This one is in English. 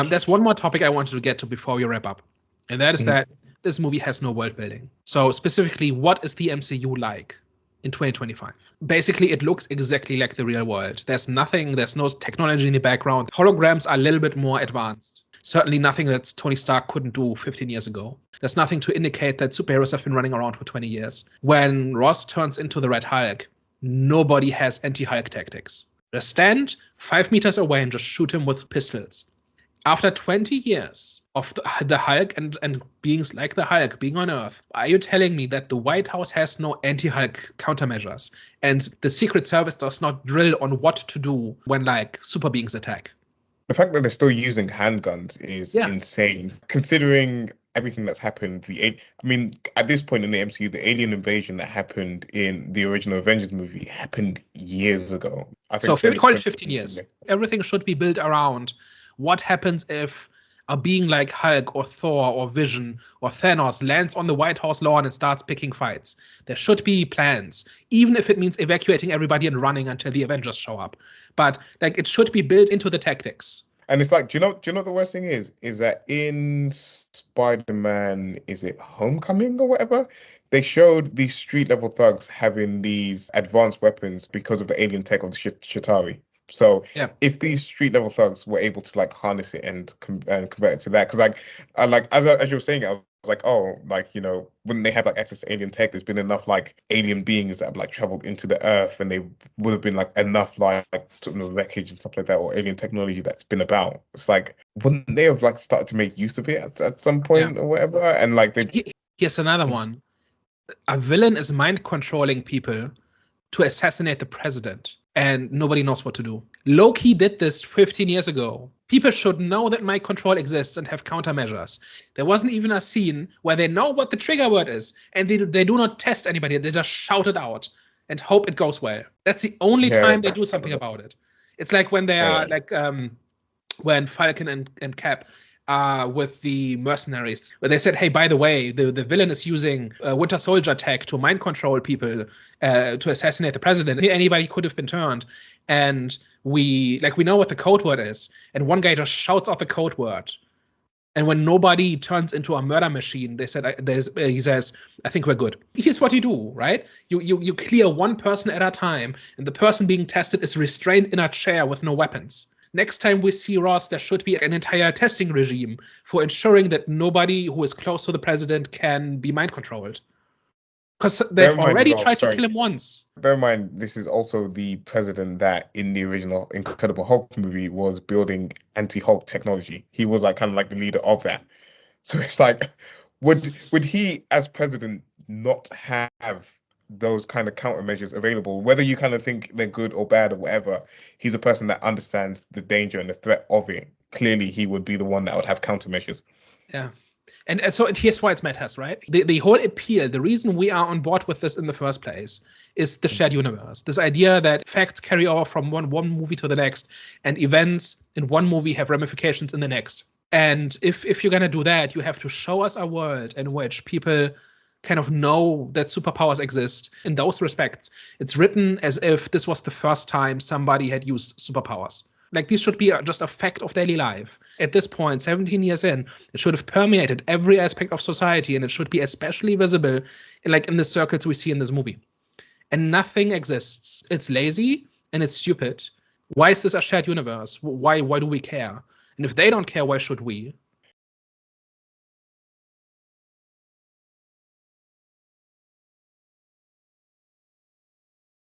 There's one more topic I wanted to get to before we wrap up, and that is that this movie has no world building. So specifically, what is the MCU like in 2025? Basically, it looks exactly like the real world. There's no technology in the background. Holograms are a little bit more advanced. Certainly nothing that Tony Stark couldn't do 15 years ago. There's nothing to indicate that superheroes have been running around for 20 years. When Ross turns into the Red Hulk, nobody has anti-Hulk tactics. Just stand 5 meters away and just shoot him with pistols. After 20 years of the Hulk and beings like the Hulk being on Earth, are you telling me that the White House has no anti-Hulk countermeasures and the Secret Service does not drill on what to do when, like, super beings attack? The fact that they're still using handguns is insane, considering everything that's happened. At this point in the MCU, the alien invasion that happened in the original Avengers movie happened years ago. So we call it 15 years. Everything should be built around what happens if a being like Hulk or Thor or Vision or Thanos lands on the White House lawn and starts picking fights. There should be plans, even if it means evacuating everybody and running until the Avengers show up. But like, it should be built into the tactics. And it's like, do you know what the worst thing is? Is that in Spider-Man, is it Homecoming or whatever? They showed these street level thugs having these advanced weapons because of the alien tech of the Chitauri. So if these street level thugs were able to like harness it and convert it to that, because as you were saying, I was like, oh, like, you know, wouldn't they have like access to alien tech? There's been enough like alien beings that have like traveled into the Earth, and they would have been like enough like sort of wreckage and stuff like that, or alien technology that's been about. It's like, wouldn't they have like started to make use of it at some point or whatever? And like here's another one. A villain is mind controlling people to assassinate the president, and nobody knows what to do. Loki did this 15 years ago. People should know that mind control exists and have countermeasures. There wasn't even a scene where they know what the trigger word is, and they do not test anybody. They just shout it out and hope it goes well. That's the only time they do something about it. It's like when they are when Falcon and Cap with the mercenaries, where they said, hey, by the way, the villain is using Winter Soldier tech to mind control people to assassinate the president. Anybody could have been turned. And we know what the code word is. And one guy just shouts out the code word. And when nobody turns into a murder machine, he says, I think we're good. Here's what you do, right? You clear one person at a time, and the person being tested is restrained in a chair with no weapons. Next time we see Ross, there should be an entire testing regime for ensuring that nobody who is close to the president can be mind controlled. Because they've already tried to kill him once. Bear in mind, this is also the president that in the original Incredible Hulk movie was building anti-Hulk technology. He was like kind of like the leader of that. So it's like, would he as president not have those kind of countermeasures available, whether you kind of think they're good or bad or whatever? He's a person that understands the danger and the threat of it. Clearly, he would be the one that would have countermeasures. Yeah. And so here's why it matters, right? The whole appeal, the reason we are on board with this in the first place is the shared universe. This idea that facts carry over from one movie to the next, and events in one movie have ramifications in the next. And if you're going to do that, you have to show us a world in which people kind of know that superpowers exist. In those respects, it's written as if this was the first time somebody had used superpowers. Like, these should be just a fact of daily life. At this point, 17 years in, it should have permeated every aspect of society, and it should be especially visible in the circles we see in this movie. And nothing exists. It's lazy and it's stupid. Why is this a shared universe? Why do we care? And if they don't care, why should we?